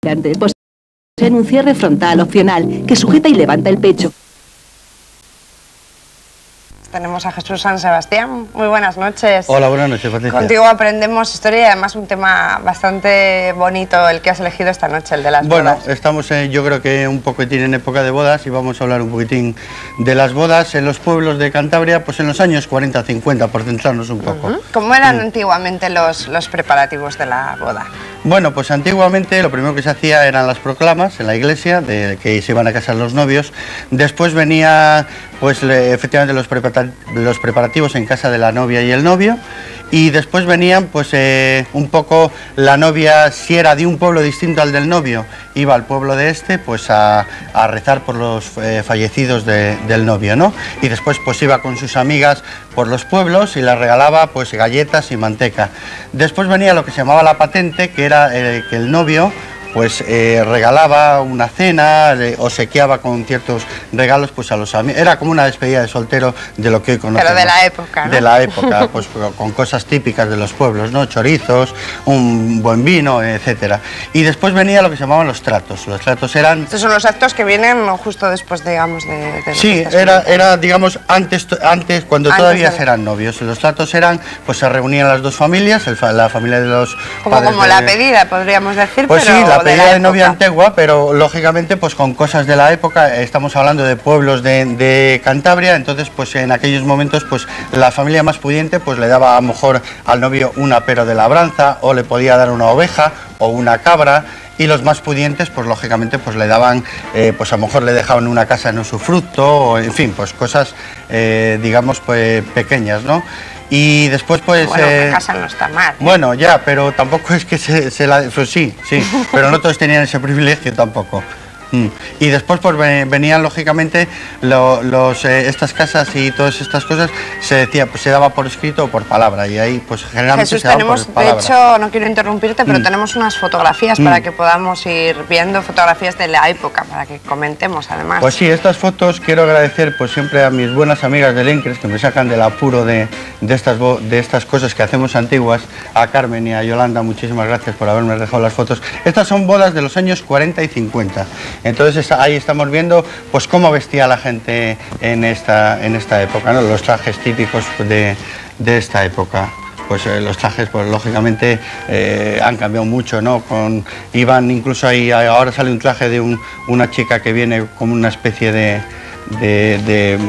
Poseen un cierre frontal opcional que sujeta y levanta el pecho. Tenemos a Jesús San Sebastián. Muy buenas noches. Hola, buenas noches, Patricia. Contigo aprendemos historia y además un tema bastante bonito el que has elegido esta noche, el de las bodas. Bueno, estamos yo creo que un poquitín en época de bodas y vamos a hablar un poquitín de las bodas en los pueblos de Cantabria, pues en los años 40-50, por centrarnos un poco. ¿Cómo eran antiguamente los preparativos de la boda? Bueno, pues antiguamente lo primero que se hacía eran las proclamas en la iglesia, de que se iban a casar los novios. Después venía, pues efectivamente los preparativos en casa de la novia y el novio. Y después venían, pues un poco la novia, si era de un pueblo distinto al del novio, iba al pueblo de este, pues a rezar por los fallecidos del novio, ¿no? Y después pues iba con sus amigas por los pueblos y les regalaba pues galletas y manteca. Después venía lo que se llamaba la patente, que era que el novio pues regalaba una cena, obsequiaba con ciertos regalos pues a los amigos. Era como una despedida de soltero de lo que hoy conocemos. Pero de la época, ¿no? De la época, pues con cosas típicas de los pueblos, ¿no? Chorizos, un buen vino, etcétera. Y después venía lo que se llamaban los tratos. Los tratos eran... Estos son los actos que vienen justo después, digamos, de sí, era digamos, antes cuando todavía eran novios. Los tratos eran, pues se reunían las dos familias, la familia de los padres como la pedida, podríamos decir, pues pero... sí, la pedida de novia antigua, pero lógicamente pues con cosas de la época. Estamos hablando de pueblos de Cantabria, entonces pues en aquellos momentos pues la familia más pudiente pues le daba a lo mejor al novio un apero de labranza, o le podía dar una oveja o una cabra. Y los más pudientes, pues lógicamente, pues le daban, pues a lo mejor le dejaban una casa en usufructo, o en fin, pues cosas, digamos, pues pequeñas, ¿no? Y después, pues... Bueno, una casa no está mal. Bueno, ya, pero tampoco es que se la... Pues sí, pero no todos tenían ese privilegio tampoco. Y después pues venían lógicamente estas casas y todas estas cosas, se decía, pues se daba por escrito o por palabra, y ahí pues generalmente Jesús, se daba tenemos, por palabra. De hecho, no quiero interrumpirte, pero tenemos unas fotografías para que podamos ir viendo, fotografías de la época, para que comentemos además. Pues sí, estas fotos quiero agradecer pues siempre a mis buenas amigas del Encres, que me sacan del apuro de estas cosas que hacemos antiguas. A Carmen y a Yolanda, muchísimas gracias por haberme dejado las fotos. Estas son bodas de los años 40 y 50. Entonces ahí estamos viendo pues cómo vestía la gente en esta época, ¿no? Los trajes típicos de esta época. Pues los trajes pues lógicamente han cambiado mucho, ¿no? Iban incluso ahí, ahora sale un traje de una chica que viene como una especie de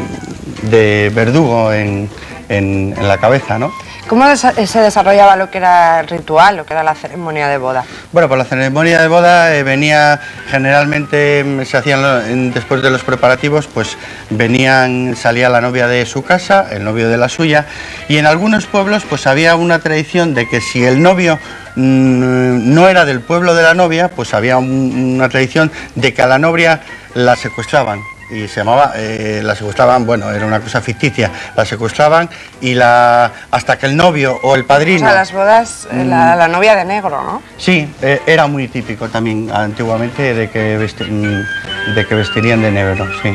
verdugo en la cabeza, ¿no? ¿Cómo se desarrollaba lo que era el ritual, lo que era la ceremonia de boda? Bueno, pues la ceremonia de boda venía generalmente, se hacían después de los preparativos, pues salía la novia de su casa, el novio de la suya, y en algunos pueblos pues había una tradición de que si el novio no era del pueblo de la novia, pues había una tradición de que a la novia la secuestraban. Y se llamaba, la secuestraban, bueno, era una cosa ficticia, la secuestraban y hasta que el novio o el padrino... O sea, las bodas, la novia de negro, ¿no? Sí, era muy típico también antiguamente de que vestirían de negro, sí.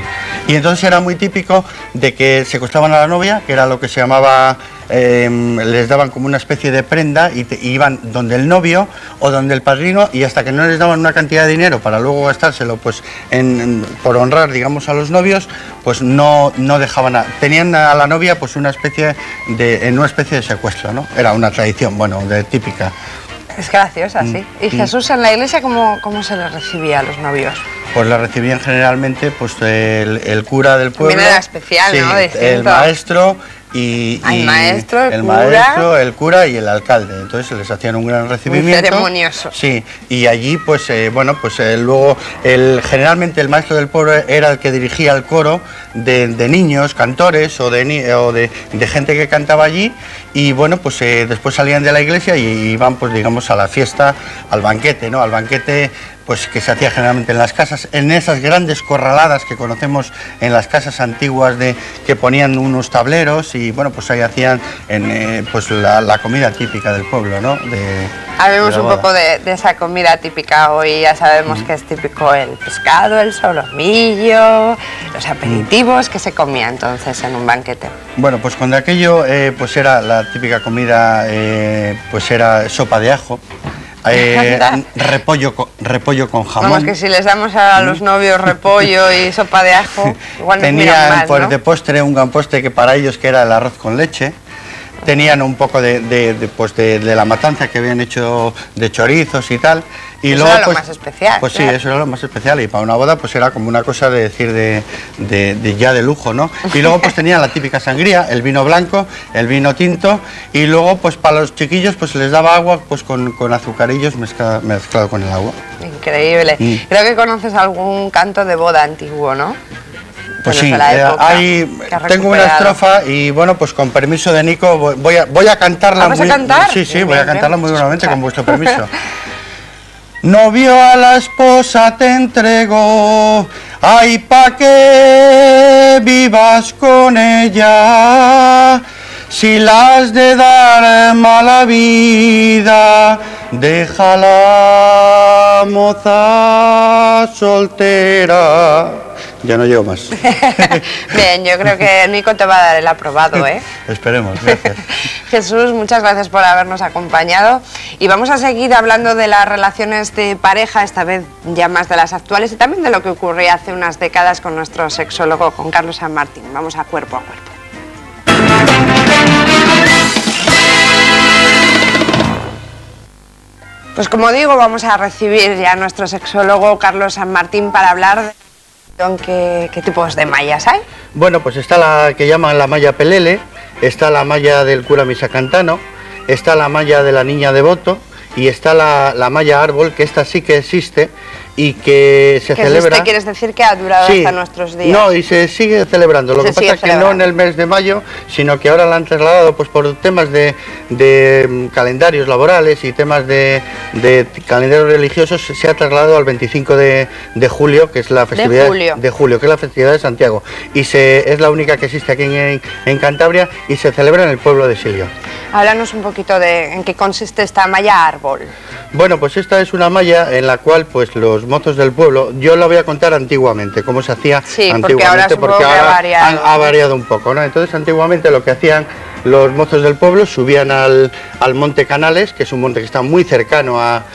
Y entonces era muy típico de que secuestraban a la novia, que era lo que se llamaba... les daban como una especie de prenda y iban donde el novio o donde el padrino, y hasta que no les daban una cantidad de dinero para luego gastárselo pues por honrar, digamos, a los novios, pues no dejaban tenían a la novia pues una especie de secuestro, ¿no? Era una tradición, bueno, típica. Es graciosa, sí. ¿Y Jesús, en la iglesia cómo se les recibía a los novios? Pues la recibían generalmente pues el cura del pueblo. También era especial, ¿no? Sí, el maestro el maestro, el cura y el alcalde. Entonces les hacían un gran recibimiento. Muy ceremonioso. Sí, y allí pues bueno, pues luego generalmente el maestro del pueblo era el que dirigía el coro de niños, cantores o de gente que cantaba allí, y bueno, pues después salían de la iglesia y iban pues digamos a la fiesta, al banquete, ¿no? Al banquete pues que se hacía generalmente en las casas, en esas grandes corraladas que conocemos en las casas antiguas que ponían unos tableros, y bueno, pues ahí hacían pues la comida típica del pueblo, ¿no? Hablemos un poco de esa comida típica. Hoy ya sabemos que es típico el pescado, el solomillo, los aperitivos. que se comía entonces en un banquete. Bueno, pues cuando aquello pues era la típica comida, pues era sopa de ajo. repollo con jamón. Vamos, que si les damos a los novios repollo y sopa de ajo, igual nos miran Tenían mal, pues, ¿no? de postre un gran postre que para ellos que era el arroz con leche. Tenían un poco de la matanza que habían hecho de chorizos y tal. Y Eso luego, era lo pues, más especial, Pues claro. sí, eso era lo más especial. Y para una boda pues era como una cosa de decir ya de lujo, ¿no? Y luego pues tenían la típica sangría, el vino blanco, el vino tinto. Y luego pues para los chiquillos pues les daba agua pues con azucarillos mezclado con el agua. Increíble. Creo que conoces algún canto de boda antiguo, ¿no? Pues Bueno, sí, de la época tengo una estrofa y bueno, pues con permiso de Nico voy a cantarla. ¿Vas a cantar? Sí, Bien, voy a bien, cantarla bien. muy buenamente con vuestro permiso. Novio a la esposa te entrego, ay pa' que vivas con ella. Si la has de dar mala vida, déjala moza soltera. Ya no llego más. Bien, yo creo que Nico te va a dar el aprobado, ¿eh? Esperemos, gracias. Jesús, muchas gracias por habernos acompañado y vamos a seguir hablando de las relaciones de pareja, esta vez ya más de las actuales y también de lo que ocurría hace unas décadas con nuestro sexólogo, con Carlos San Martín. Vamos a cuerpo a cuerpo. Pues como digo, vamos a recibir ya a nuestro sexólogo Carlos San Martín para hablar de qué tipos de mallas hay. Bueno, pues está la que llaman la malla pelele, está la malla del cura misacantano, está la malla de la niña devoto y está la malla árbol, que esta sí que existe y que se celebra... ¿Qué quieres decir que ha durado hasta nuestros días? No, y se sigue celebrando. Lo que pasa es que no en el mes de mayo, sino que ahora la han trasladado pues por temas de calendarios laborales y temas de calendarios religiosos, se ha trasladado al 25 de julio, que es la festividad de julio, que es la festividad de Santiago. Y es la única que existe aquí en Cantabria y se celebra en el pueblo de Silio. Háblanos un poquito de en qué consiste esta malla árbol. Bueno, pues esta es una malla en la cual pues los mozos del pueblo, yo la voy a contar antiguamente, cómo se hacía antiguamente, porque ahora ha variado un poco, ¿no? Entonces antiguamente lo que hacían los mozos del pueblo, subían al Monte Canales, que es un monte que está muy cercano al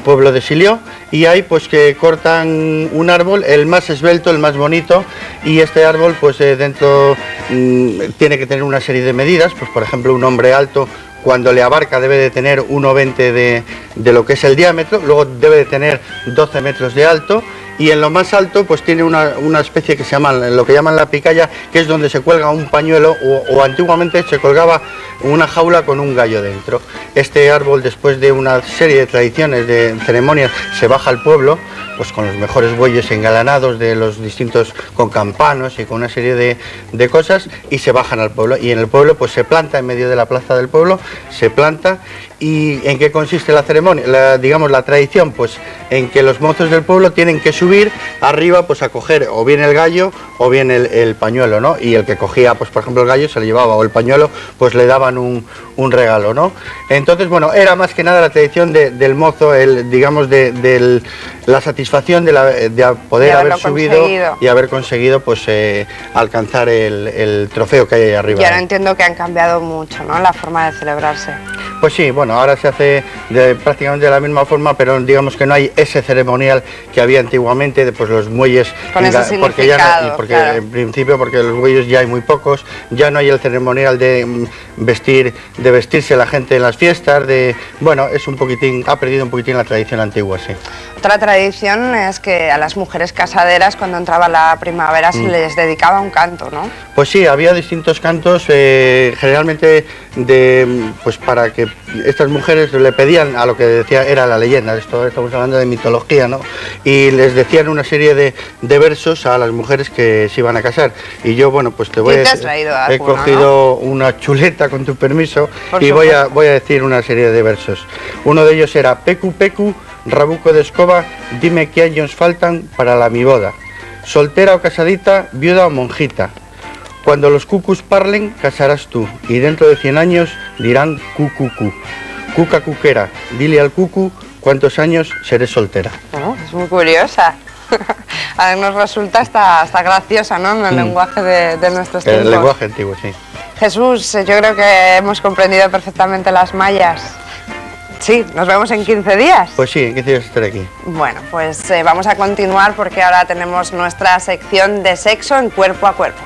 pueblo de Silio, y ahí pues que cortan un árbol, el más esbelto, el más bonito, y este árbol pues dentro tiene que tener una serie de medidas, pues por ejemplo un hombre alto cuando le abarca debe de tener 1,20 de lo que es el diámetro, luego debe de tener 12 metros de alto, y en lo más alto pues tiene una especie que se llama, lo que llaman la picaya, que es donde se cuelga un pañuelo o antiguamente se colgaba una jaula con un gallo dentro. Este árbol, después de una serie de tradiciones, de ceremonias, se baja al pueblo pues con los mejores bueyes engalanados de los distintos, con campanos y con una serie de cosas, y se bajan al pueblo, y en el pueblo pues se planta en medio de la plaza del pueblo, se planta. ¿Y en qué consiste la ceremonia? Digamos la tradición, pues en que los mozos del pueblo tienen que subir arriba pues a coger o bien el gallo o bien el pañuelo, ¿no? Y el que cogía, pues por ejemplo el gallo se le llevaba, o el pañuelo pues le daban un regalo, ¿no? Entonces, bueno, era más que nada la tradición del mozo, digamos de la satisfacción de poder haber subido y haber conseguido pues alcanzar el trofeo que hay ahí arriba. Y ahora entiendo que han cambiado mucho, ¿no?, la forma de celebrarse. Pues sí, bueno, ahora se hace prácticamente de la misma forma, pero digamos que no hay ese ceremonial que había antiguamente, pues los muelles, con ese significado, claro. En principio, porque los muelles ya hay muy pocos, ya no hay el ceremonial de vestirse la gente en las fiestas, bueno, es un poquitín, ha perdido un poquitín la tradición antigua, sí. Otra tradición es que a las mujeres casaderas, cuando entraba la primavera, se les dedicaba un canto, ¿no? Pues sí, había distintos cantos, generalmente pues para que estas mujeres le pedían a lo que decía era la leyenda, esto estamos hablando de mitología, ¿no? Y les decían una serie de versos a las mujeres que se iban a casar. Y yo, bueno, pues te voy a decir, he cogido una chuleta, con tu permiso, y voy a decir una serie de versos. Uno de ellos era: Pecu, pecu, rabuco de escoba, dime qué años faltan para la mi boda. Soltera o casadita, viuda o monjita. Cuando los cucus parlen, casarás tú, y dentro de 100 años dirán cucucu. Cuca cuquera, dile al cucu cuántos años seré soltera. Bueno, es muy curiosa. A ver, nos resulta hasta graciosa, ¿no?, en el lenguaje de nuestros tiempos. El lenguaje antiguo, sí. Jesús, yo creo que hemos comprendido perfectamente las mallas. Sí, nos vemos en 15 días. Pues sí, en 15 días estaré aquí. Bueno, pues vamos a continuar porque ahora tenemos nuestra sección de sexo en Cuerpo a Cuerpo.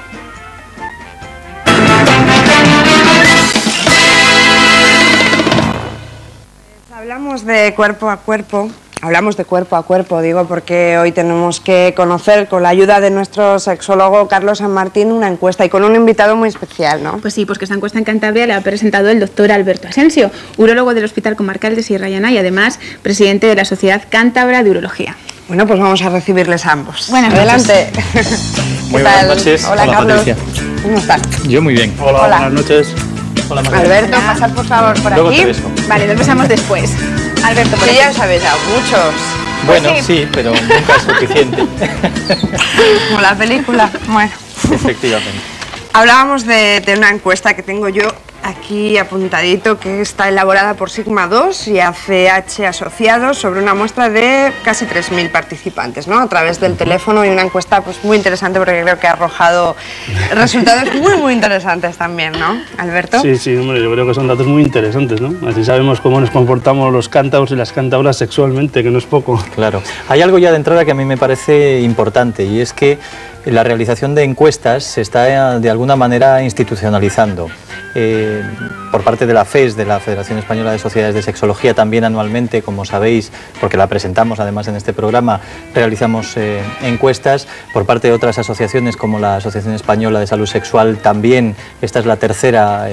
Hablamos de cuerpo a cuerpo. Hablamos de cuerpo a cuerpo, digo, porque hoy tenemos que conocer, con la ayuda de nuestro sexólogo Carlos San Martín, una encuesta y con un invitado muy especial, ¿no? Pues sí, pues que esta encuesta en Cantabria la ha presentado el doctor Alberto Asensio, urólogo del Hospital Comarcal de Sierra Llana y además presidente de la Sociedad Cántabra de Urología. Bueno, pues vamos a recibirles a ambos. Buenas Adelante. Muy buenas noches. Hola, Carlos. Patricia. ¿Cómo estás? Yo muy bien. Hola. Buenas noches. Hola, Margarita. Alberto, pasad por favor por Luego aquí. te beso. Vale, nos besamos después. Alberto, por Sí, aquí. ya os habéis dado muchos. Bueno, Pues sí, pero nunca es suficiente. Como la película. Bueno. Efectivamente. Hablábamos de una encuesta que tengo yo aquí apuntadito, que está elaborada por Sigma 2 y ACH Asociados sobre una muestra de casi 3.000 participantes, ¿no? A través del teléfono, y una encuesta pues muy interesante porque creo que ha arrojado resultados muy interesantes también, ¿no, Alberto? Sí, sí, hombre, yo creo que son datos muy interesantes, ¿no? Así sabemos cómo nos comportamos los cántabros y las cántabras sexualmente, que no es poco. Claro. Hay algo ya de entrada que a mí me parece importante, y es que la realización de encuestas se está de alguna manera institucionalizando. Por parte de la FES, de la Federación Española de Sociedades de Sexología, también anualmente, como sabéis, porque la presentamos además en este programa, realizamos encuestas. Por parte de otras asociaciones como la Asociación Española de Salud Sexual, también esta es la tercera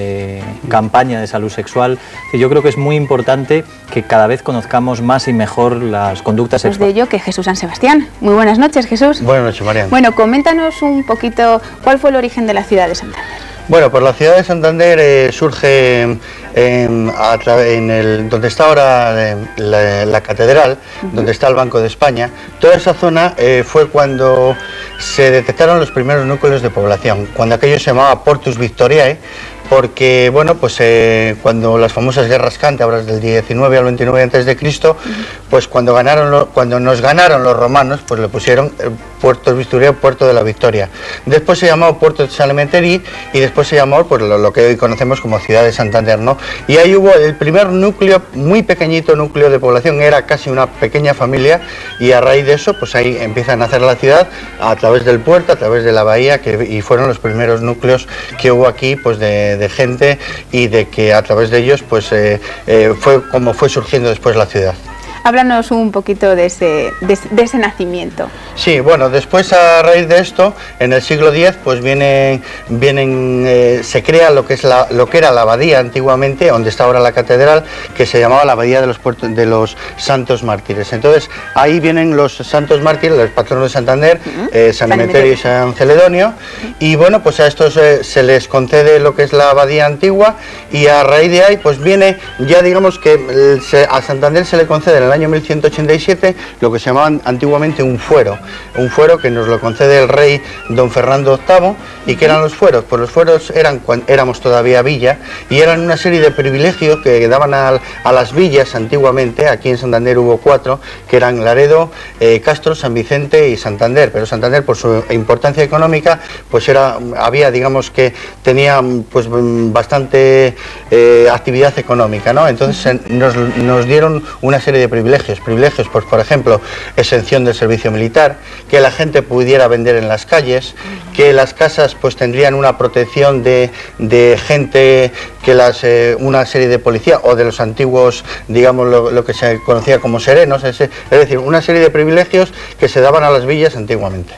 campaña de salud sexual. Yo creo que es muy importante que cada vez conozcamos más y mejor las conductas Pues de sexuales. ello que Jesús San Sebastián. Muy buenas noches, Jesús. Buenas noches, Mariano. Bueno, coméntanos un poquito cuál fue el origen de la ciudad de Santander. Bueno, pues la ciudad de Santander surge donde está ahora la catedral, donde está el Banco de España. Toda esa zona fue cuando se detectaron los primeros núcleos de población, cuando aquello se llamaba Portus Victoriae, porque bueno, pues cuando las famosas guerras cántabras del 19 al 29 a.C., pues cuando nos ganaron los romanos, pues le pusieron Puerto Victoria, Puerto de la Victoria. Después se llamó Puerto de Salmeterí y después se llamó pues lo que hoy conocemos como ciudad de Santander, ¿no? Y ahí hubo el primer núcleo, muy pequeñito núcleo de población, era casi una pequeña familia, y a raíz de eso pues ahí empieza a nacer la ciudad a través del puerto, a través de la bahía, y fueron los primeros núcleos que hubo aquí pues de gente, y de que a través de ellos pues fue como fue surgiendo después la ciudad. Háblanos un poquito de ese nacimiento. Sí, bueno, después a raíz de esto, en el siglo X, pues se crea lo que era la abadía antiguamente, donde está ahora la catedral, que se llamaba la abadía de los Santos Mártires. Entonces, ahí vienen los Santos Mártires, los patronos de Santander, San Emeterio y San Celedonio, y bueno, pues a estos se les concede lo que es la abadía antigua, y a raíz de ahí, pues viene, ya digamos que a Santander se le concede en el año 1187 lo que se llamaba antiguamente un fuero que nos lo concede el rey don Fernando VIII. ¿Y qué eran los fueros? Pues los fueros eran cuando éramos todavía villa, y eran una serie de privilegios que daban a las villas antiguamente. Aquí en Santander hubo 4, que eran Laredo, Castro, San Vicente y Santander, pero Santander, por su importancia económica, pues había, digamos, que tenía pues bastante actividad económica, ¿no? Entonces nos dieron una serie de privilegios, pues por ejemplo, exención del servicio militar, que la gente pudiera vender en las calles, que las casas pues tendrían una protección de gente, que una serie de policía o de los antiguos, digamos, lo que se conocía como serenos, es decir, una serie de privilegios que se daban a las villas antiguamente.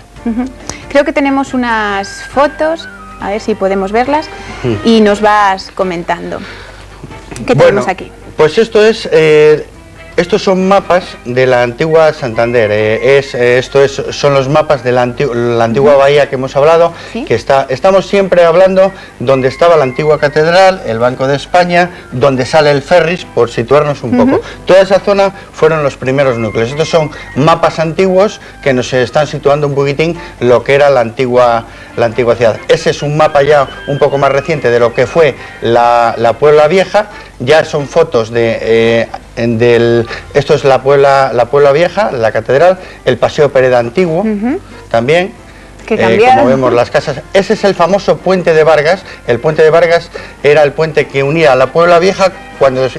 Creo que tenemos unas fotos, a ver si podemos verlas, y nos vas comentando. ¿Qué tenemos aquí? Pues estos son mapas de la antigua Santander. Son los mapas de la antigua bahía que hemos hablado. ¿Sí? Que estamos siempre hablando donde estaba la antigua catedral, el Banco de España, donde sale el ferris, por situarnos un poco. Toda esa zona fueron los primeros núcleos. Estos son mapas antiguos que nos están situando un poquitín lo que era la antigua ciudad. Ese es un mapa ya un poco más reciente de lo que fue la Puebla Vieja. Ya son fotos esto es la Puebla Vieja, la catedral, el Paseo Pereda Antiguo, también. Como vemos las casas, ese es el famoso Puente de Vargas. El Puente de Vargas era el puente que unía la Puebla Vieja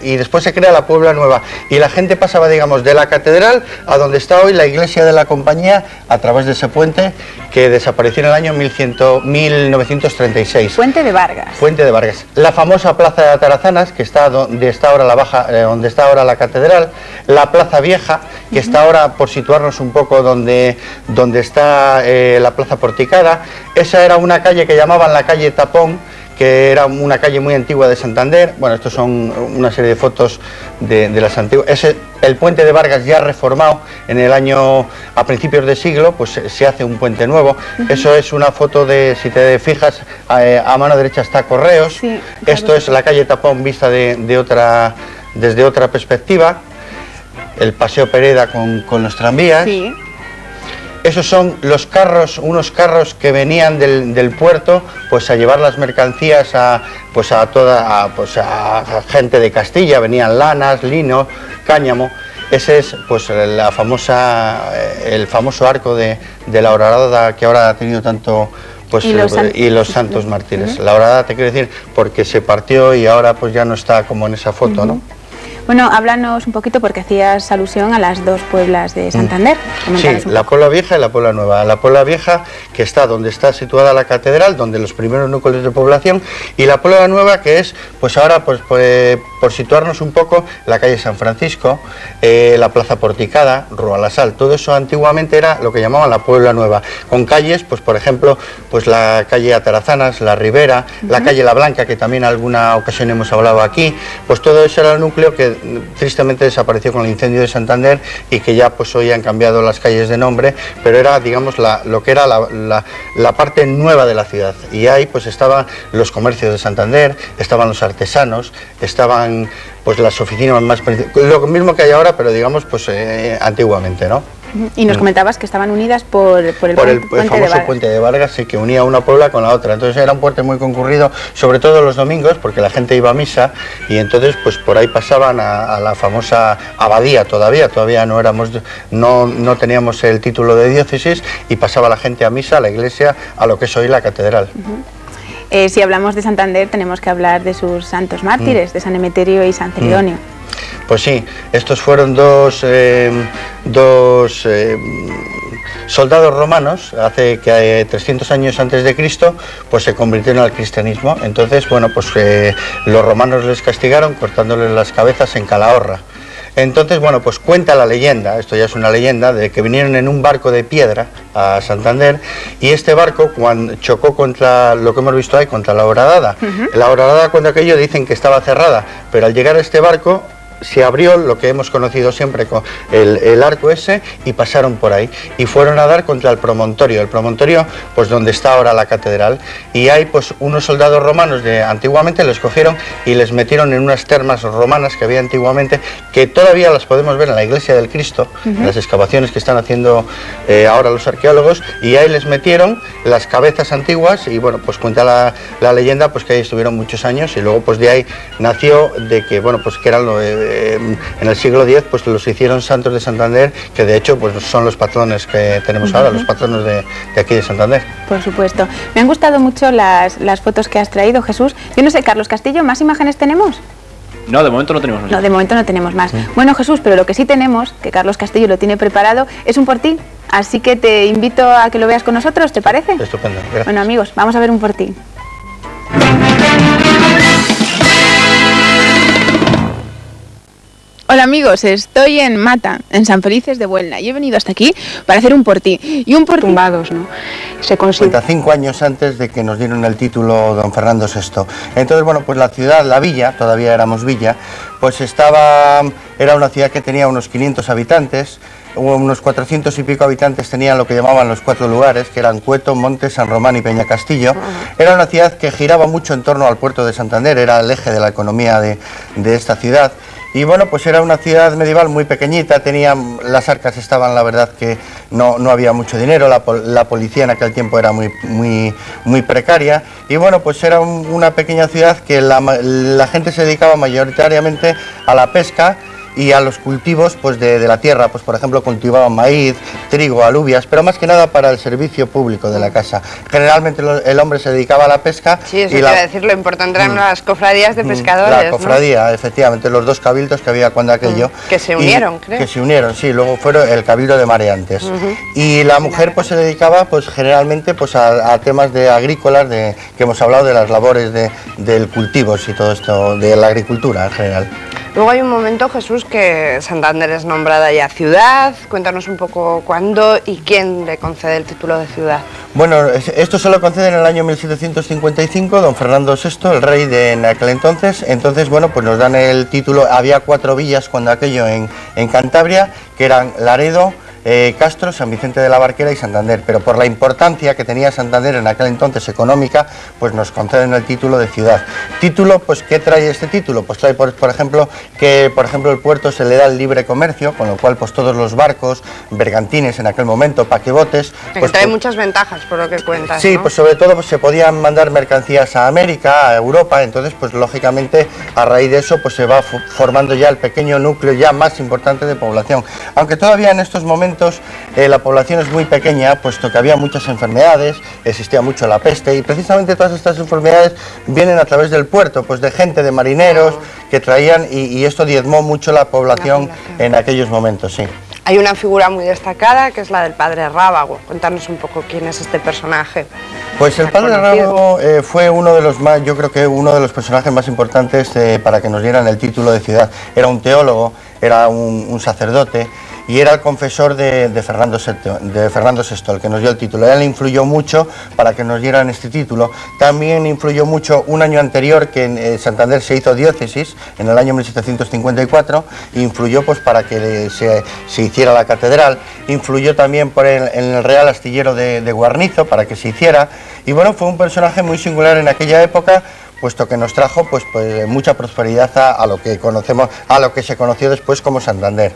y después se crea la Puebla Nueva, y la gente pasaba, digamos, de la catedral a donde está hoy la iglesia de la Compañía a través de ese puente que desapareció en el año 1936. Puente de Vargas. Puente de Vargas. La famosa Plaza de Atarazanas, que está donde está ahora donde está ahora la catedral, la Plaza Vieja, que está ahora, por situarnos un poco, donde está la Plaza Porticada. Esa era una calle que llamaban la calle Tapón, que era una calle muy antigua de Santander. Bueno, estos son una serie de fotos de las antiguas. El puente de Vargas ya reformado a principios de siglo, pues se hace un puente nuevo. Eso es una foto si te fijas, a mano derecha está Correos. Sí, esto es la calle Tapón vista desde otra perspectiva. El Paseo Pereda con los tranvías. Sí. Esos son los carros, unos carros que venían del puerto, pues a llevar las mercancías a gente de Castilla. Venían lanas, lino, cáñamo. Ese es pues el famoso arco de la Horadada, que ahora ha tenido tanto, pues, y los santos mártires. La Horadada, te quiero decir, porque se partió y ahora pues ya no está como en esa foto, ¿no? Bueno, háblanos un poquito, porque hacías alusión a las dos pueblas de Santander. Sí, la Puebla Vieja y la Puebla Nueva. La Puebla Vieja, que está donde está situada la catedral, donde los primeros núcleos de población, y la Puebla Nueva, que es, pues ahora, pues por situarnos un poco, la calle San Francisco, la Plaza Porticada, Rua la Sal. Todo eso antiguamente era lo que llamaban la Puebla Nueva, con calles, pues por ejemplo, pues la calle Atarazanas, la Ribera, la calle La Blanca, que también alguna ocasión hemos hablado aquí. Pues todo eso era el núcleo que tristemente desapareció con el incendio de Santander, y que ya pues hoy han cambiado las calles de nombre, pero era, digamos, lo que era la parte nueva de la ciudad. Y ahí pues estaban los comercios de Santander, estaban los artesanos, estaban pues las oficinas más, lo mismo que hay ahora, pero digamos pues antiguamente, ¿no? Y nos comentabas que estaban unidas por el famoso puente de Vargas, sí, que unía una puebla con la otra. Entonces era un puente muy concurrido, sobre todo los domingos, porque la gente iba a misa, y entonces pues por ahí pasaban a la famosa abadía. Todavía no teníamos el título de diócesis, y pasaba la gente a misa, a la iglesia, a lo que es hoy la catedral. Si hablamos de Santander, tenemos que hablar de sus santos mártires, de San Emeterio y San Celedonio. Pues sí, estos fueron dos soldados romanos, hace que 300 años antes de Cristo, pues se convirtieron al cristianismo. Entonces, bueno, pues los romanos les castigaron cortándoles las cabezas en Calahorra. Entonces, bueno, pues cuenta la leyenda, esto ya es una leyenda, de que vinieron en un barco de piedra a Santander, y este barco, cuando chocó contra lo que hemos visto ahí, contra la Horadada. La Horadada, cuando aquello, dicen que estaba cerrada, pero al llegar a este barco se abrió lo que hemos conocido siempre con el arco ese, y pasaron por ahí y fueron a dar contra el promontorio, pues donde está ahora la catedral. Y hay pues unos soldados romanos antiguamente les cogieron y les metieron en unas termas romanas que había antiguamente, que todavía las podemos ver en la iglesia del Cristo, en las excavaciones que están haciendo ahora los arqueólogos, y ahí les metieron las cabezas antiguas. Y bueno, pues cuenta la leyenda pues que ahí estuvieron muchos años, y luego pues de ahí nació de que, bueno, pues que eran en el siglo X pues los hicieron santos de Santander, que de hecho pues son los patrones que tenemos ahora, los patronos de aquí de Santander. Por supuesto. Me han gustado mucho las fotos que has traído, Jesús. Yo no sé, Carlos Castillo, ¿más imágenes tenemos? No, de momento no tenemos más. No, de momento no tenemos más. Bueno, Jesús, pero lo que sí tenemos, que Carlos Castillo lo tiene preparado, es un portín. Así que te invito a que lo veas con nosotros, ¿te parece? Estupendo, gracias. Bueno, amigos, vamos a ver un portín. Hola amigos, estoy en Mata, en San Felices de Buelna, y he venido hasta aquí para hacer un portín. Y un portín tumbados, ¿no? Se consigue 5 años antes de que nos dieron el título don Fernando VI. Entonces, bueno, pues la ciudad, la villa, todavía éramos villa, pues era una ciudad que tenía unos 500 habitantes, unos 400 y pico habitantes tenían lo que llamaban los 4 lugares, que eran Cueto, Monte, San Román y Peñacastillo. Era una ciudad que giraba mucho en torno al puerto de Santander, era el eje de la economía de esta ciudad. Y bueno, pues era una ciudad medieval muy pequeñita, las arcas estaban, la verdad que no había mucho dinero, la policía en aquel tiempo era muy precaria, y bueno, pues era una pequeña ciudad que la gente se dedicaba mayoritariamente a la pesca y a los cultivos pues de la tierra, pues por ejemplo cultivaban maíz, trigo, alubias, pero más que nada para el servicio público de la casa. Generalmente el hombre se dedicaba a la pesca. Sí, eso iba a decir, lo importante eran las cofradías de pescadores. La cofradía, ¿no? Efectivamente, los dos cabildos que había cuando aquello. Que se unieron, creo. Que se unieron, sí, luego fueron el cabildo de mareantes. Y la mujer pues se dedicaba pues generalmente pues a temas de agrícolas, que hemos hablado de las labores del cultivos y todo esto, de la agricultura en general. Luego hay un momento, Jesús, que Santander es nombrada ya ciudad. Cuéntanos un poco cuándo y quién le concede el título de ciudad. Bueno, esto se lo concede en el año 1755 don Fernando VI, el rey de en aquel entonces. Entonces, bueno, pues nos dan el título. Había 4 villas cuando aquello en Cantabria, que eran Laredo, Castro, San Vicente de la Barquera y Santander, pero por la importancia que tenía Santander en aquel entonces económica, pues nos conceden el título de ciudad. Título, pues ¿qué trae este título? Pues trae por ejemplo que el puerto se le da el libre comercio, con lo cual pues todos los barcos, bergantines en aquel momento, paquebotes, pues trae muchas ventajas por lo que cuentas. Sí, ¿no? pues sobre todo pues, se podían mandar mercancías a América, a Europa, entonces pues lógicamente a raíz de eso pues se va formando ya el pequeño núcleo ya más importante de población, aunque todavía en estos momentos la población es muy pequeña, puesto que había muchas enfermedades, existía mucho la peste y precisamente todas estas enfermedades vienen a través del puerto, pues de gente, de marineros que traían y esto diezmó mucho la población en aquellos momentos, sí. Hay una figura muy destacada que es la del padre Rábago. Cuéntanos un poco quién es este personaje. Pues el padre Rábago fue uno de los más, yo creo que uno de los personajes más importantes para que nos dieran el título de ciudad. Era un teólogo, era un sacerdote y era el confesor de Fernando VI, el que nos dio el título. Él influyó mucho para que nos dieran este título. También influyó mucho un año anterior que en Santander se hizo diócesis, en el año 1754, influyó pues para que se hiciera la catedral, influyó también en el Real Astillero de Guarnizo para que se hiciera, y bueno, fue un personaje muy singular en aquella época, puesto que nos trajo pues mucha prosperidad a lo que conocemos, a lo que se conoció después como Santander.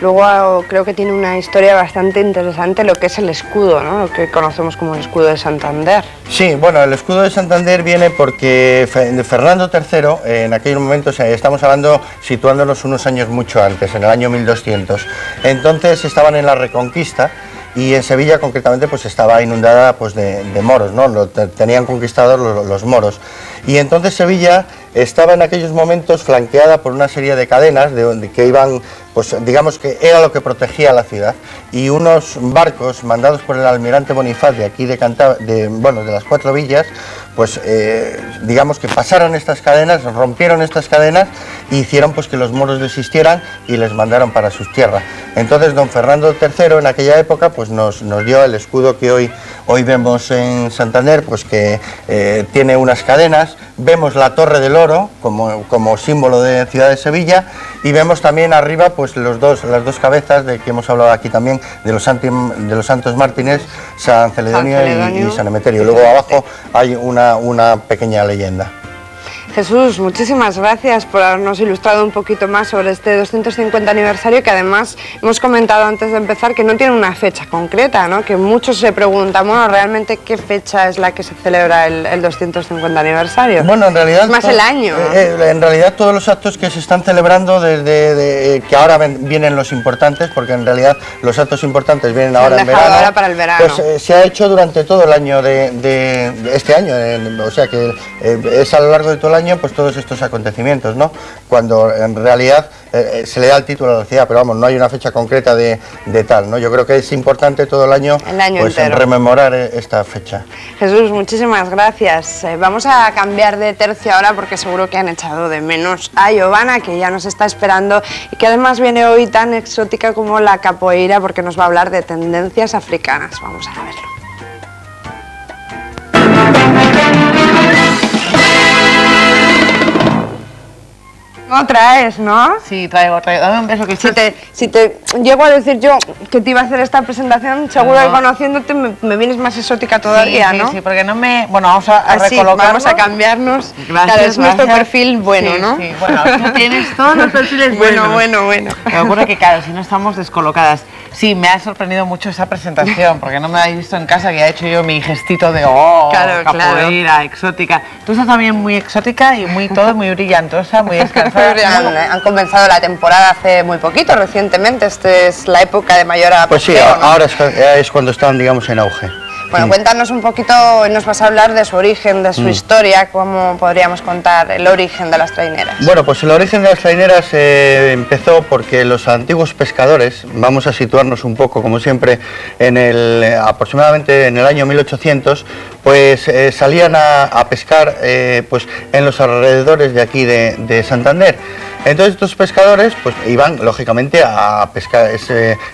Luego creo que tiene una historia bastante interesante lo que es el escudo, ¿no? Lo que conocemos como el escudo de Santander. Sí, bueno, el escudo de Santander viene porque Fernando III, en aquel momento estamos hablando, situándonos unos años mucho antes, en el año 1200, entonces estaban en la Reconquista. Y en Sevilla concretamente pues estaba inundada pues de moros, ¿no? Tenían conquistados los moros. Y entonces Sevilla estaba en aquellos momentos flanqueada por una serie de cadenas que iban, pues digamos que era lo que protegía la ciudad. Y unos barcos mandados por el almirante Bonifaz de aquí de las 4 villas, pues digamos que pasaron estas cadenas, rompieron estas cadenas y hicieron pues que los moros desistieran y les mandaron para sus tierras. Entonces don Fernando III en aquella época pues nos dio el escudo que hoy vemos en Santander, pues que tiene unas cadenas, vemos la Torre del Oro como símbolo de ciudad de Sevilla y vemos también arriba pues las dos cabezas de que hemos hablado aquí también de los santos mártires, San Celedonio y San Emeterio. Luego abajo hay una pequeña leyenda. Jesús, muchísimas gracias por habernos ilustrado un poquito más sobre este 250 aniversario, que además hemos comentado antes de empezar que no tiene una fecha concreta, ¿no? Que muchos se preguntan, bueno, realmente qué fecha es la que se celebra el 250 aniversario. Bueno, en realidad... Es más el año, ¿no? En realidad todos los actos que se están celebrando desde que ahora vienen los importantes, porque en realidad los actos importantes vienen ahora en verano. Ahora para el verano. Pues se ha hecho durante todo el año de este año, o sea que es a lo largo de todo el año pues todos estos acontecimientos, ¿no? Cuando en realidad se le da el título a la ciudad, pero vamos, no hay una fecha concreta de tal, ¿no? Yo creo que es importante todo el año pues, en rememorar esta fecha. Jesús, muchísimas gracias. Vamos a cambiar de tercio ahora porque seguro que han echado de menos a Giovanna, que ya nos está esperando y que además viene hoy tan exótica como la capoeira, porque nos va a hablar de tendencias africanas. Vamos a verlo. No traes, ¿no? Sí, traigo. Dame un beso que si te llego a decir yo que te iba a hacer esta presentación, seguro que conociéndote me vienes más exótica todavía, ¿no? Sí, porque no me... Bueno, vamos a recolocarlo. Vamos a cambiarnos. Gracias, claro, es nuestro perfil bueno, ¿no? Sí, bueno, tú tienes todos los perfiles buenos. Bueno. Me ocurre que, claro, si no estamos descolocadas. Sí, me ha sorprendido mucho esa presentación, porque no me habéis visto en casa, que he hecho yo mi gestito de capoeira, exótica. Tú estás también muy exótica y todo muy brillantosa, muy descansada. Han comenzado la temporada hace muy poquito, recientemente. Esta es la época de mayor apogeo. Pues sí, ¿no? ahora es cuando están, digamos, en auge. Bueno, cuéntanos un poquito, nos vas a hablar de su origen, de su historia, cómo podríamos contar el origen de las traineras. Bueno, pues el origen de las traineras empezó porque los antiguos pescadores, vamos a situarnos un poco, como siempre, aproximadamente en el año 1800, pues salían a pescar pues en los alrededores de aquí de Santander. Entonces estos pescadores pues iban lógicamente a pescar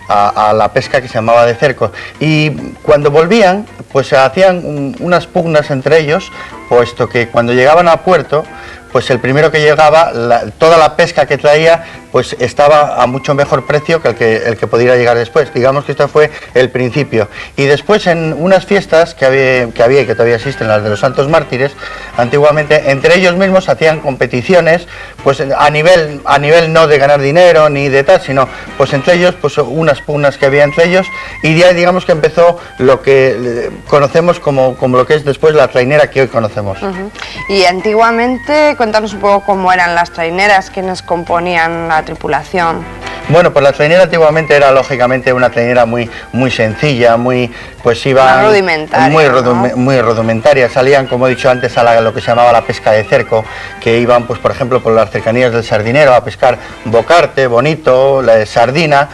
a la pesca que se llamaba de cerco, y cuando volvían pues hacían unas pugnas entre ellos, puesto que cuando llegaban a puerto pues el primero que llegaba, toda la pesca que traía pues estaba a mucho mejor precio que el que pudiera llegar después. Digamos que esto fue el principio. Y después en unas fiestas que había y que todavía existen, las de los Santos Mártires, antiguamente entre ellos mismos hacían competiciones pues a nivel no de ganar dinero ni de tal, sino pues entre ellos pues unas pugnas que había entre ellos, y ya digamos que empezó lo que conocemos como lo que es después la trainera que hoy conocemos. Y antiguamente, cuéntanos un poco cómo eran las traineras, quiénes componían la tripulación. Bueno, pues la trainera antiguamente era lógicamente una trainera muy sencilla, pues iban rudimentaria, muy rudimentaria. Salían, como he dicho antes, a lo que se llamaba la pesca de cerco, que iban pues por ejemplo por las cercanías del Sardinero a pescar bocarte, bonito, la sardina.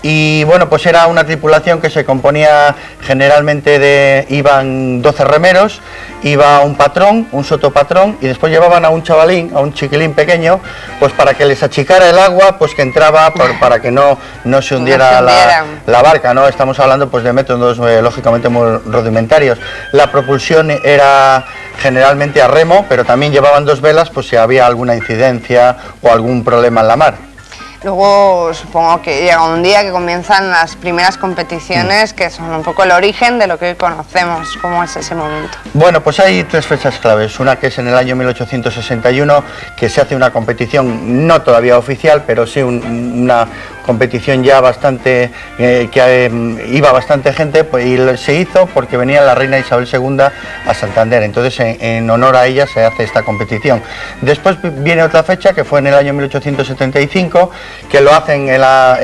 Y bueno, pues era una tripulación que se componía generalmente iban 12 remeros, iba un patrón, un sotopatrón, y después llevaban a un chavalín, a un chiquilín pequeño, pues para que les achicara el agua, pues que entraba para que no se hundiera la barca, ¿no? Estamos hablando pues de métodos lógicamente muy rudimentarios. La propulsión era generalmente a remo, pero también llevaban 2 velas pues si había alguna incidencia o algún problema en la mar. Luego supongo que llega un día que comienzan las primeras competiciones, que son un poco el origen de lo que hoy conocemos. ¿Cómo es ese momento? Bueno, pues hay 3 fechas claves. Una que es en el año 1861, que se hace una competición no todavía oficial, pero sí una competición ya bastante, iba bastante gente, pues, y se hizo porque venía la reina Isabel II a Santander. Entonces en honor a ella se hace esta competición. Después viene otra fecha que fue en el año 1875, que lo hacen en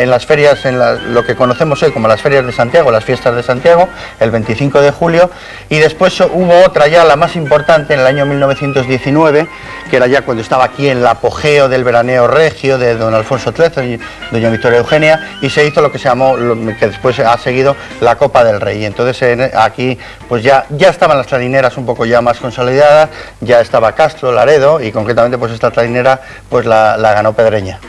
las ferias, lo que conocemos hoy como las ferias de Santiago, las fiestas de Santiago, el 25 de julio, y después hubo otra ya, la más importante, en el año 1919, que era ya cuando estaba aquí en el apogeo del veraneo regio de don Alfonso XIII y doña Victoria Eugenia, y se hizo lo que se llamó, que después ha seguido, la Copa del Rey. Entonces aquí pues ya estaban las traineras un poco ya más consolidadas, ya estaba Castro, Laredo, y concretamente pues esta trainera pues la ganó Pedreña.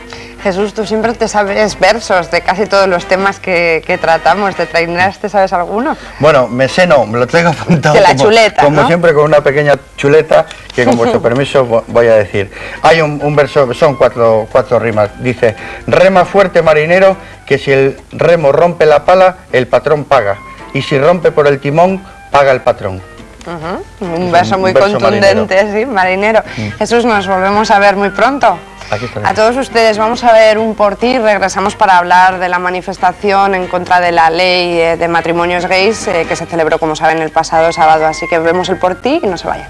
Jesús, tú siempre te sabes versos de casi todos los temas que tratamos. ¿De traineras te sabes alguno? Bueno, me lo traigo apuntado, de la chuleta, como ¿no? siempre, con una pequeña chuleta que con vuestro permiso voy a decir. Hay un verso, son cuatro rimas. Dice: rema fuerte, marinero, que si el remo rompe la pala, el patrón paga, y si rompe por el timón, paga el patrón. Un verso muy contundente, marinero. Sí, marinero. Jesús, nos volvemos a ver muy pronto. A todos ustedes, vamos a ver un Por Ti. Regresamos para hablar de la manifestación en contra de la ley de matrimonios gays que se celebró, como saben, el pasado sábado. Así que vemos el Por Ti y no se vayan.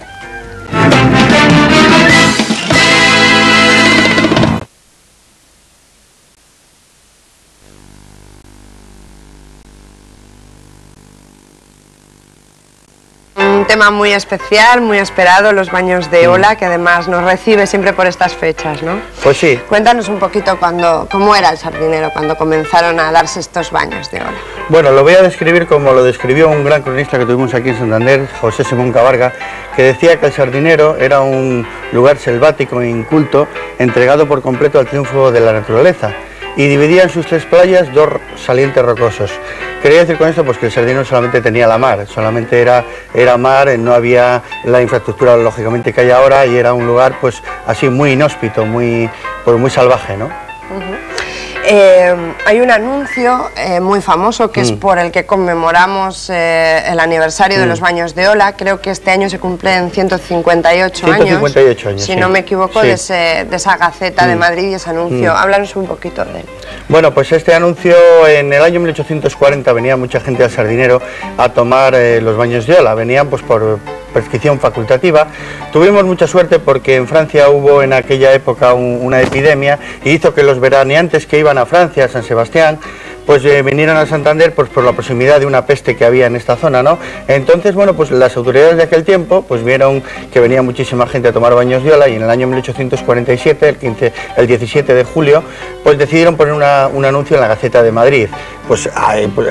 Un tema muy especial, muy esperado, los baños de Ola, que además nos recibe siempre por estas fechas, ¿no? Pues sí. Cuéntanos un poquito cómo era el Sardinero cuando comenzaron a darse estos baños de Ola. Bueno, lo voy a describir como lo describió un gran cronista que tuvimos aquí en Santander, José Simón Cabarga, que decía que el Sardinero era un lugar selvático e inculto, entregado por completo al triunfo de la naturaleza, y dividía en sus 3 playas 2 salientes rocosos. Quería decir con esto pues que el Sardinero solamente tenía la mar, solamente era mar, no había la infraestructura lógicamente que hay ahora, y era un lugar pues así muy inhóspito, muy salvaje, ¿no? Hay un anuncio muy famoso que es por el que conmemoramos el aniversario de los baños de Ola. Creo que este año se cumplen 158 años, si no me equivoco, de esa Gaceta de Madrid y ese anuncio. Háblanos un poquito de él. Bueno, pues este anuncio, en el año 1840 venía mucha gente al Sardinero a tomar los baños de Ola. Venían pues prescripción facultativa. Tuvimos mucha suerte porque en Francia hubo en aquella época una epidemia y hizo que los veraneantes que iban a Francia, a San Sebastián, pues vinieron a Santander pues por la proximidad de una peste que había en esta zona, ¿no? Entonces, bueno, pues las autoridades de aquel tiempo pues vieron que venía muchísima gente a tomar baños de ola y en el año 1847, el 17 de julio, pues decidieron poner un anuncio en la Gaceta de Madrid. Pues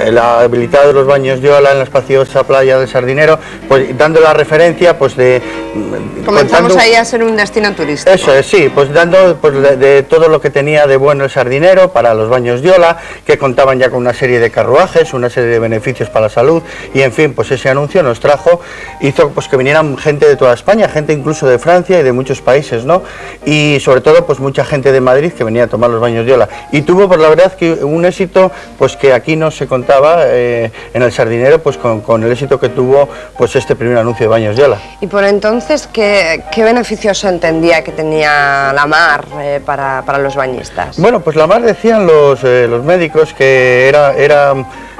el habilitado de los baños de ola en la espaciosa playa del Sardinero, pues dando la referencia pues de... Comenzamos ahí a ser un destino turístico. Eso es, sí, pues dando pues, de todo lo que tenía de bueno el Sardinero para los baños de ola, que contaban ya con una serie de carruajes, una serie de beneficios para la salud, y en fin, pues ese anuncio nos trajo, hizo pues que vinieran gente de toda España, gente incluso de Francia y de muchos países, ¿no? Y sobre todo pues mucha gente de Madrid que venía a tomar los baños de ola. Y tuvo por la verdad que un éxito pues que aquí no se contaba en el Sardinero, pues con el éxito que tuvo pues este primer anuncio de baños de ola. Y por entonces, ¿qué beneficios se entendía que tenía la mar para los bañistas? Bueno, pues la mar decían los médicos que era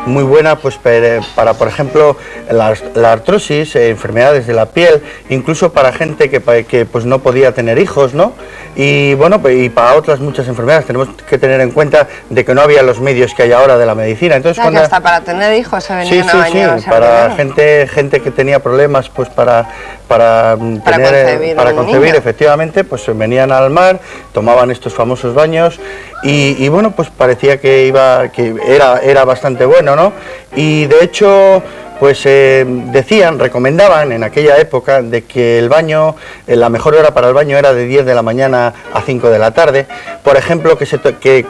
muy buena pues para por ejemplo la artrosis, enfermedades de la piel, incluso para gente que pues no podía tener hijos, ¿no? Y bueno, y para otras muchas enfermedades tenemos que tener en cuenta de que no había los medios que hay ahora de la medicina. Entonces, o sea, que hasta para tener hijos se venían a bañar. Sí, para gente que tenía problemas pues para concebir efectivamente, pues venían al mar, tomaban estos famosos baños y bueno, pues parecía que era bastante bueno, ¿no? Y de hecho pues recomendaban en aquella época de que el baño, la mejor hora para el baño era de 10 de la mañana a 5 de la tarde. Por ejemplo, que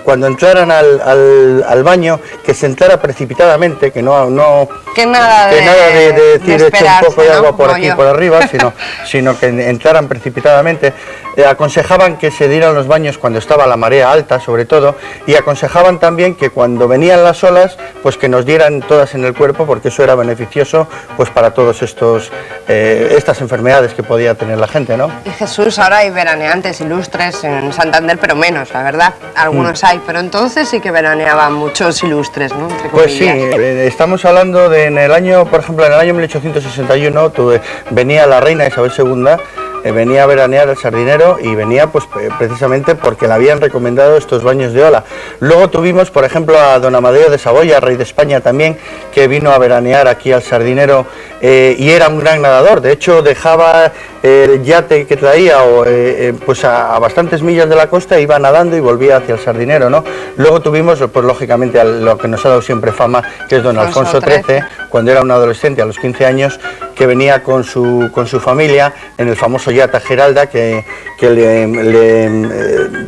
cuando entraran al baño, que se entrara precipitadamente, que nada de decir eche un poco de agua por aquí por arriba, sino que entraran precipitadamente. Aconsejaban que se dieran los baños cuando estaba la marea alta, sobre todo, y aconsejaban también que cuando venían las olas, pues que nos dieran todas en el cuerpo, porque eso era beneficioso pues para todos estas enfermedades que podía tener la gente, ¿no? Y Jesús, ahora hay veraneantes ilustres en Santander, pero menos, la verdad, algunos hay, pero entonces sí que veraneaban muchos ilustres, ¿no? Pues sí, estamos hablando de por ejemplo, en el año 1861 venía la reina Isabel II, venía a veranear al Sardinero y venía pues precisamente porque le habían recomendado estos baños de ola. Luego tuvimos, por ejemplo, a don Amadeo de Saboya, rey de España también, que vino a veranear aquí al Sardinero y era un gran nadador. De hecho, dejaba el yate que traía pues a bastantes millas de la costa, iba nadando y volvía hacia el Sardinero, ¿no? Luego tuvimos, pues lógicamente, lo que nos ha dado siempre fama, que es don Alfonso XIII, cuando era un adolescente, a los 15 años, que venía con su familia en el famoso yate Geralda que le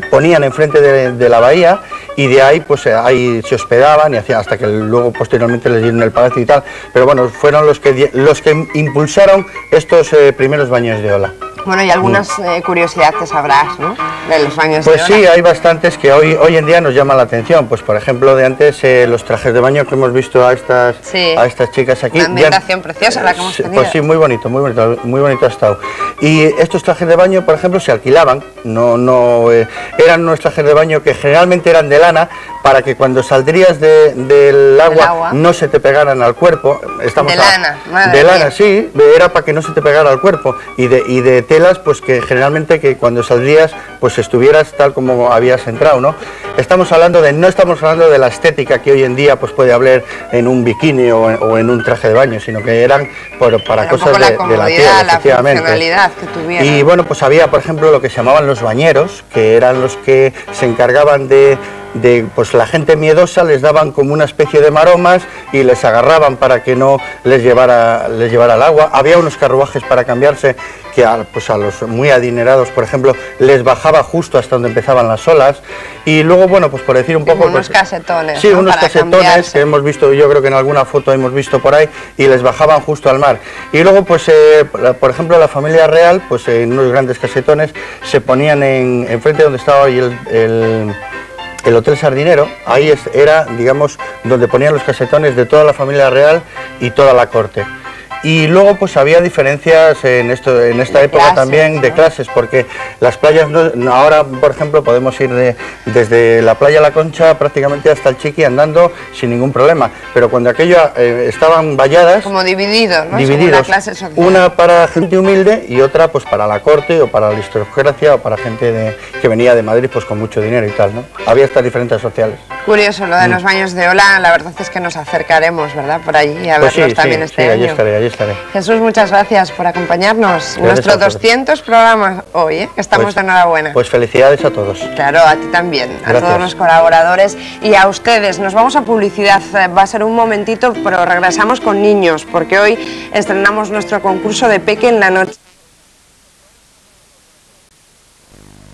ponían enfrente de la bahía, y de ahí pues ahí se hospedaban y hasta que luego posteriormente les dieron el palacio y tal. Pero bueno, fueron los que impulsaron estos primeros baños de ola. Bueno, y algunas curiosidades que sabrás, ¿no?, de los baños de ola. Pues sí, hay bastantes que hoy en día nos llaman la atención. Pues por ejemplo, de antes los trajes de baño que hemos visto a estas chicas aquí. Una ambientación preciosa la que hemos tenido. Pues sí, muy bonito ha estado. Y estos trajes de baño, por ejemplo, se alquilaban, eran unos trajes de baño que generalmente eran de lana, para que cuando saldrías del agua no se te pegaran al cuerpo. De lana, sí, era para que no se te pegara al cuerpo, y de telas, pues que generalmente que cuando saldrías pues estuvieras tal como habías entrado, ¿no? No estamos hablando de la estética que hoy en día pues puede haber en un bikini o en un traje de baño, sino que eran para cosas de la piel, efectivamente. La funcionalidad que tuvieran. Y bueno, pues había por ejemplo lo que se llamaban los bañeros, que eran los que se encargaban pues la gente miedosa, les daban como una especie de maromas y les agarraban para que no les llevara al agua. Había unos carruajes para cambiarse que a los muy adinerados, por ejemplo, les bajaba justo hasta donde empezaban las olas. Y luego, bueno, pues por decir un poco... Unos casetones. Sí, unos casetones que hemos visto, yo creo que en alguna foto hemos visto por ahí, y les bajaban justo al mar. Y luego, pues, por ejemplo, la familia real, pues en unos grandes casetones se ponían enfrente donde estaba hoy el Hotel Sardinero. Ahí era, digamos, donde ponían los casetones de toda la familia real y toda la corte. Y luego pues había diferencias en esta época clases, también de clases, porque las playas ahora, por ejemplo, podemos ir desde la playa La Concha prácticamente hasta el Chiqui andando sin ningún problema, pero cuando aquello estaban valladas, como divididos, ¿no? Divididos, según la clase social. una para gente humilde y otra pues para la corte o para la aristocracia o para gente que venía de Madrid pues con mucho dinero y tal, ¿no? Había estas diferencias sociales. Curioso lo de los baños de ola, la verdad es que nos acercaremos, ¿verdad? Por allí a Pues verlos también este año. allí estaré. Jesús, muchas gracias por acompañarnos. Gracias Nuestro a vosotros. 200 programas hoy, ¿eh? Estamos Pues- de enhorabuena. Pues felicidades a todos. Claro, a ti también, a Gracias. todos los colaboradores y a ustedes. Nos vamos a publicidad, va a ser un momentito, pero regresamos con niños, porque hoy estrenamos nuestro concurso de Peque en la Noche.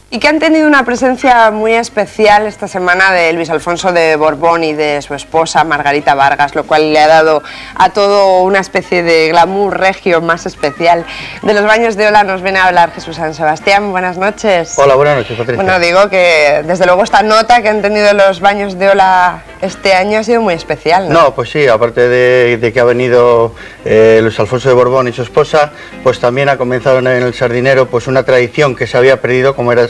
Y que han tenido una presencia muy especial esta semana de Luis Alfonso de Borbón y de su esposa Margarita Vargas, lo cual le ha dado a todo una especie de glamour regio más especial. De los baños de ola nos viene a hablar Jesús San Sebastián. Buenas noches. Hola, buenas noches, Patricia. Bueno, digo que desde luego esta nota que han tenido los baños de ola este año ha sido muy especial, ¿no? No, pues sí, aparte de que ha venido Luis Alfonso de Borbón y su esposa, pues también ha comenzado en el Sardinero pues una tradición que se había perdido, como era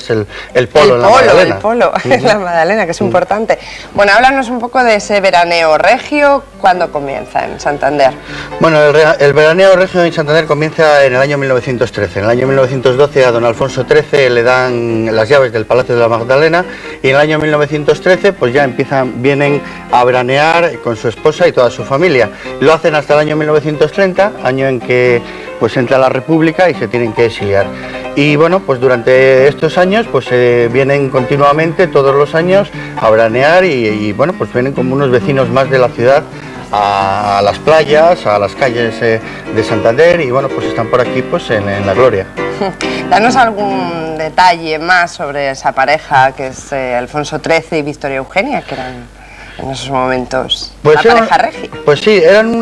el polo en la Magdalena. El polo en la Magdalena, que es importante. Bueno, háblanos un poco de ese veraneo regio, ¿cuándo comienza en Santander? Bueno, el veraneo regio en Santander comienza en el año 1913. En el año 1912 a don Alfonso XIII le dan las llaves del Palacio de la Magdalena y en el año 1913 pues ya vienen a veranear con su esposa y toda su familia. Lo hacen hasta el año 1930, año en que pues entra la República y se tienen que exiliar. Y bueno, pues durante estos años pues vienen continuamente todos los años a veranear y bueno, pues vienen como unos vecinos más de la ciudad a las playas, a las calles de Santander y bueno, pues están por aquí pues en la gloria. Danos algún detalle más sobre esa pareja que es Alfonso XIII y Victoria Eugenia, que eran en esos momentos Pues la pareja regia. Pues sí, eran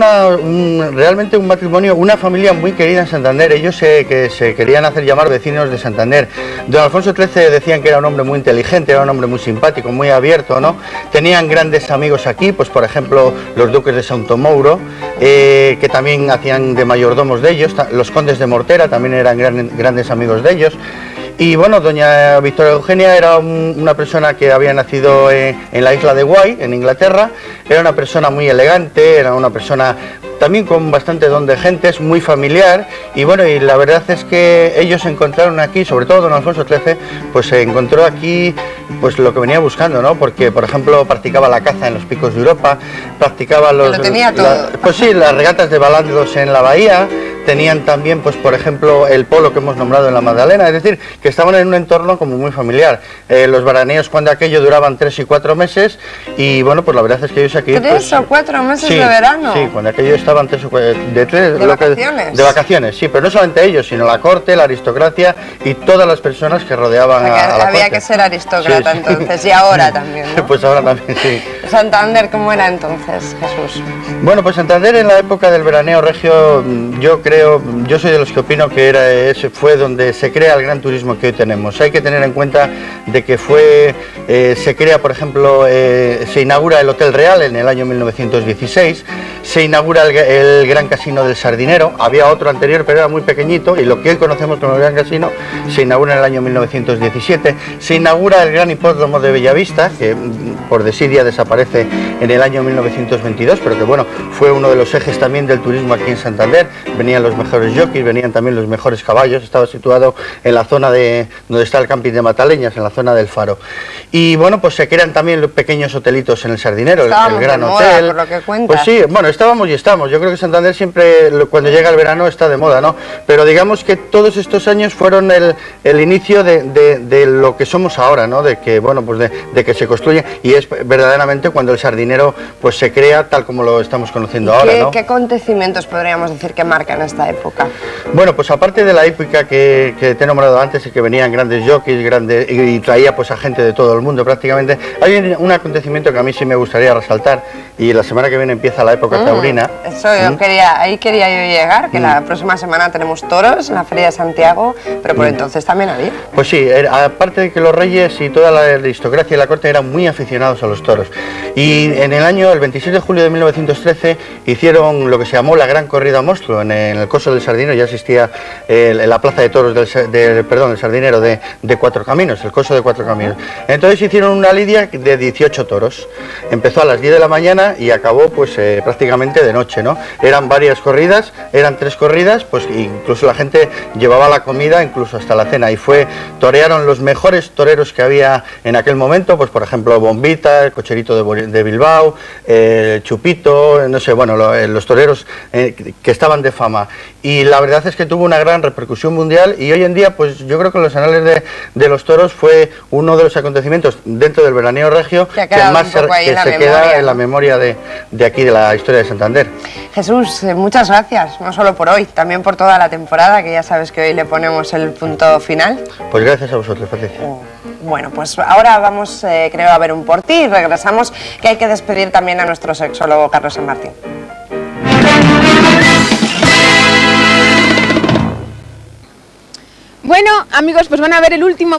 realmente un matrimonio, una familia muy querida en Santander. Ellos que se querían hacer llamar vecinos de Santander. Don Alfonso XIII decían que era un hombre muy inteligente, era un hombre muy simpático, muy abierto, ¿no? Tenían grandes amigos aquí, pues por ejemplo los duques de Sautomouro, que también hacían de mayordomos de ellos. Los condes de Mortera también eran grandes amigos de ellos. Y bueno, doña Victoria Eugenia era una persona que había nacido en la isla de Guay, en Inglaterra. Era una persona muy elegante, era una persona también con bastante don de gentes, muy familiar. Y bueno, y la verdad es que ellos encontraron aquí, sobre todo don Alfonso XIII, pues se encontró aquí pues lo que venía buscando, ¿no? Porque, por ejemplo, practicaba la caza en los picos de Europa, practicaba lo tenía todo. pues sí, las regatas de balandos en la bahía. Tenían también, pues por ejemplo, el polo que hemos nombrado en la Magdalena, es decir, que estaban en un entorno como muy familiar. Los veraneos cuando aquello duraban 3 y 4 meses y bueno, pues la verdad es que ellos aquí... ¿3 o 4 meses de verano? Sí, cuando aquello estaban 3 o 4... ¿De vacaciones? De vacaciones, sí, pero no solamente ellos, sino la corte, la aristocracia y todas las personas que rodeaban a la corte. Había que ser aristócrata Sí, sí. entonces, y ahora también, ¿no? Pues ahora también, sí. Santander, ¿cómo era entonces, Jesús? Bueno, pues Santander en la época del veraneo regio, yo soy de los que opino que fue donde se crea el gran turismo que hoy tenemos. Hay que tener en cuenta de que se crea, por ejemplo, se inaugura el Hotel Real en el año 1916, se inaugura el Gran Casino del Sardinero, había otro anterior pero era muy pequeñito y lo que hoy conocemos como el Gran Casino se inaugura en el año 1917, se inaugura el Gran Hipódromo de Bellavista, que por desidia desaparece en el año 1922, pero que bueno, fue uno de los ejes también del turismo aquí en Santander. Venían los mejores jockeys, venían también los mejores caballos, estaba situado en la zona donde está el camping de Mataleñas, en la zona del Faro. Y bueno, pues se crean también los pequeños hotelitos en el Sardinero, el Gran Hotel. Por lo que cuentas. Pues sí, bueno, estábamos y estamos. Yo creo que Santander siempre, cuando llega el verano, está de moda, ¿no? Pero digamos que todos estos años fueron el inicio de lo que somos ahora, ¿no? De que, bueno, pues de que se construye y es verdaderamente cuando el Sardinero pues se crea tal como lo estamos conociendo ahora, ¿no? ¿Qué acontecimientos podríamos decir que marcan esta época? Bueno, pues aparte de la época que te he nombrado antes y que venían grandes jockeys, y traía pues a gente de todo el mundo prácticamente, hay un acontecimiento que a mí sí me gustaría resaltar y la semana que viene empieza la época taurina. Eso ahí quería yo llegar, que la próxima semana tenemos toros en la Feria de Santiago, pero por entonces también había. Pues sí, aparte de que los reyes y toda la aristocracia y la corte eran muy aficionados a los toros. Y en el 26 de julio de 1913, hicieron lo que se llamó la Gran Corrida Monstruo en el Coso del Sardinero. Ya existía la plaza de toros del Sardinero de Cuatro Caminos, el Coso de Cuatro Caminos. Entonces hicieron una lidia de 18 toros. Empezó a las 10 de la mañana y acabó pues prácticamente de noche, ¿no? Eran varias corridas, eran 3 corridas, pues incluso la gente llevaba la comida, incluso hasta la cena, y torearon los mejores toreros que había en aquel momento, pues por ejemplo Bombita, el Cocherito de Bilbao, Chupito, no sé, bueno, los toreros que estaban de fama. Y la verdad es que tuvo una gran repercusión mundial, y hoy en día pues yo creo que los anales de los toros fue uno de los acontecimientos dentro del veraneo regio que más se queda en la memoria de aquí, de la historia de Santander. Jesús, muchas gracias, no solo por hoy, también por toda la temporada, que ya sabes que hoy le ponemos el punto final. Pues gracias a vosotros, Patricia. Bueno, pues ahora vamos, creo, a ver un por ti y regresamos, que hay que despedir también a nuestro sexólogo Carlos San Martín. Bueno, amigos, pues van a ver el último...